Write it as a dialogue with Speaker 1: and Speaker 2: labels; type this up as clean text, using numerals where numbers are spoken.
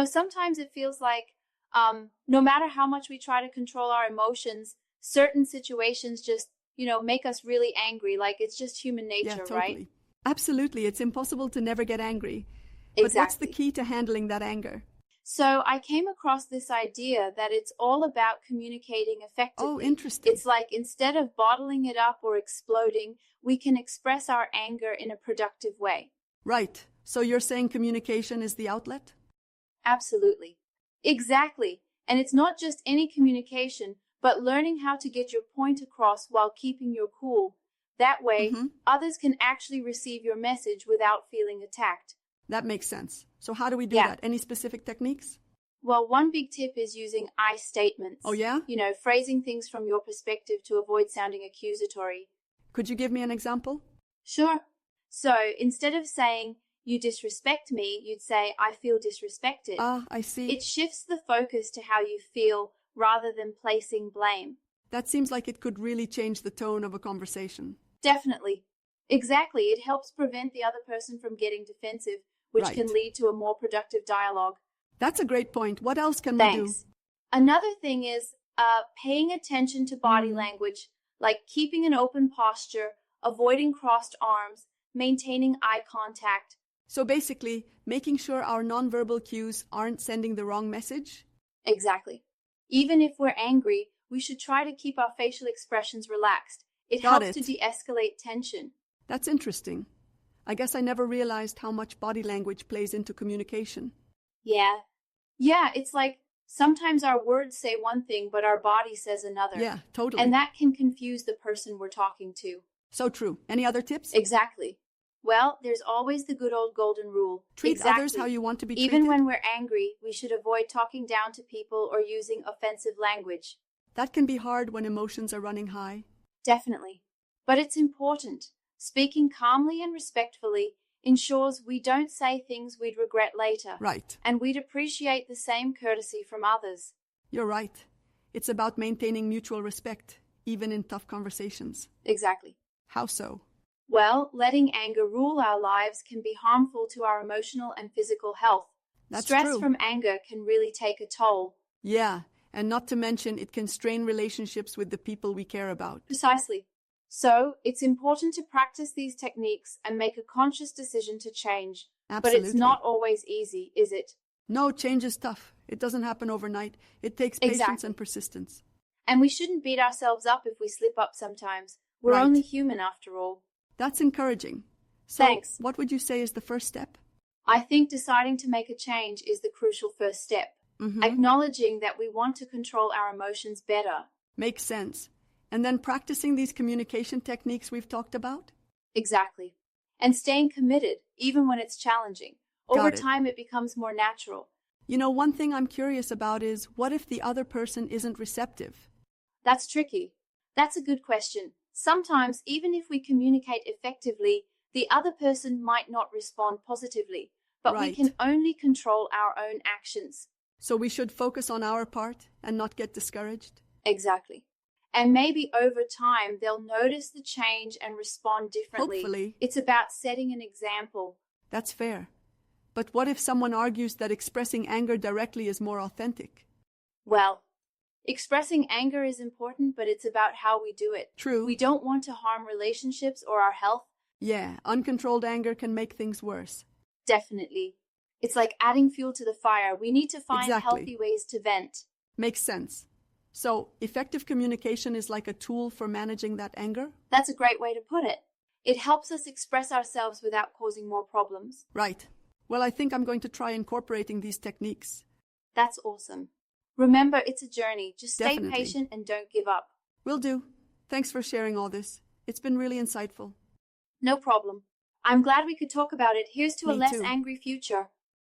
Speaker 1: Sometimes it feels like no matter how much we try to control our emotions, certain situations just, make us really angry. Like it's just human
Speaker 2: Yeah,
Speaker 1: nature, right?
Speaker 2: totally. Absolutely. It's impossible to never get angry. But what's the
Speaker 1: Exactly.
Speaker 2: key to handling that anger?
Speaker 1: So I came across this idea that it's all about communicating
Speaker 2: Oh,
Speaker 1: effectively.
Speaker 2: interesting.
Speaker 1: It's like instead of bottling it up or exploding, we can express our anger in a productive way.
Speaker 2: Right. So you're saying communication is the outlet?
Speaker 1: Absolutely. Exactly. And it's not just any communication, but learning how to get your point across while keeping your cool. That way,
Speaker 2: Mm-hmm.
Speaker 1: others can actually receive your message without feeling attacked.
Speaker 2: That makes sense. So how do we do
Speaker 1: Yeah.
Speaker 2: that? Any specific techniques?
Speaker 1: Well, one big tip is using I statements.
Speaker 2: Oh, yeah?
Speaker 1: Phrasing things from your perspective to avoid sounding accusatory.
Speaker 2: Could you give me an example?
Speaker 1: Sure. So instead of saying, you disrespect me, you'd say, I feel disrespected.
Speaker 2: Ah, I see.
Speaker 1: It shifts the focus to how you feel rather than placing blame.
Speaker 2: That seems like it could really change the tone of a conversation.
Speaker 1: Definitely. Exactly. It helps prevent the other person from getting defensive, which
Speaker 2: Right.
Speaker 1: can lead to a more productive dialogue.
Speaker 2: That's a great point. What else can we do?
Speaker 1: Thanks. Another thing is paying attention to body language, like keeping an open posture, avoiding crossed arms, maintaining eye contact.
Speaker 2: So basically, making sure our nonverbal cues aren't sending the wrong message?
Speaker 1: Exactly. Even if we're angry, we should try to keep our facial expressions relaxed. It
Speaker 2: Got
Speaker 1: helps to
Speaker 2: it.
Speaker 1: de-escalate tension.
Speaker 2: That's interesting. I guess I never realized how much body language plays into communication.
Speaker 1: Yeah. Yeah, it's like sometimes our words say one thing, but our body says another.
Speaker 2: Yeah, totally.
Speaker 1: And that can confuse the person we're talking to.
Speaker 2: So true. Any other tips?
Speaker 1: Exactly. Well, there's always the good old golden rule.
Speaker 2: Treat
Speaker 1: Exactly.
Speaker 2: others how you want to be
Speaker 1: Even
Speaker 2: treated?
Speaker 1: when we're angry, we should avoid talking down to people or using offensive language.
Speaker 2: That can be hard when emotions are running high.
Speaker 1: Definitely. But it's important. Speaking calmly and respectfully ensures we don't say things we'd regret later.
Speaker 2: Right.
Speaker 1: And we'd appreciate the same courtesy from others.
Speaker 2: You're right. It's about maintaining mutual respect, even in tough conversations.
Speaker 1: Exactly.
Speaker 2: How so?
Speaker 1: Well, letting anger rule our lives can be harmful to our emotional and physical health.
Speaker 2: That's
Speaker 1: Stress
Speaker 2: true.
Speaker 1: from anger can really take a toll.
Speaker 2: Yeah, and not to mention it can strain relationships with the people we care about.
Speaker 1: Precisely. So, it's important to practice these techniques and make a conscious decision to change.
Speaker 2: Absolutely.
Speaker 1: But it's not always easy, is it?
Speaker 2: No, change is tough. It doesn't happen overnight. It takes patience
Speaker 1: Exactly.
Speaker 2: and persistence.
Speaker 1: And we shouldn't beat ourselves up if we slip up sometimes. We're
Speaker 2: Right.
Speaker 1: only human after all.
Speaker 2: That's encouraging. So,
Speaker 1: Thanks.
Speaker 2: what would you say is the first step?
Speaker 1: I think deciding to make a change is the crucial first step.
Speaker 2: Mm-hmm.
Speaker 1: Acknowledging that we want to control our emotions better.
Speaker 2: Makes sense. And then practicing these communication techniques we've talked about?
Speaker 1: Exactly. And staying committed, even when it's challenging. Over
Speaker 2: Got it.
Speaker 1: time, it becomes more natural.
Speaker 2: One thing I'm curious about is what if the other person isn't receptive?
Speaker 1: That's tricky. That's a good question. Sometimes, even if we communicate effectively, the other person might not respond positively, but we
Speaker 2: Right.
Speaker 1: can only control our own actions.
Speaker 2: So we should focus on our part and not get discouraged?
Speaker 1: Exactly. And maybe over time, they'll notice the change and respond differently.
Speaker 2: Hopefully.
Speaker 1: It's about setting an example.
Speaker 2: That's fair. But what if someone argues that expressing anger directly is more authentic?
Speaker 1: Well, expressing anger is important, but it's about how we do it.
Speaker 2: True.
Speaker 1: We don't want to harm relationships or our health.
Speaker 2: Yeah, uncontrolled anger can make things worse.
Speaker 1: Definitely. It's like adding fuel to the fire. We need to find
Speaker 2: Exactly.
Speaker 1: healthy ways to vent.
Speaker 2: Makes sense. So, effective communication is like a tool for managing that anger?
Speaker 1: That's a great way to put it. It helps us express ourselves without causing more problems.
Speaker 2: Right. Well, I think I'm going to try incorporating these techniques.
Speaker 1: That's awesome. Remember, it's a journey. Just stay
Speaker 2: Definitely.
Speaker 1: patient and don't give up.
Speaker 2: Will do. Thanks for sharing all this. It's been really insightful.
Speaker 1: No problem. I'm glad we could talk about it. Here's to a
Speaker 2: Me
Speaker 1: less
Speaker 2: too.
Speaker 1: angry future.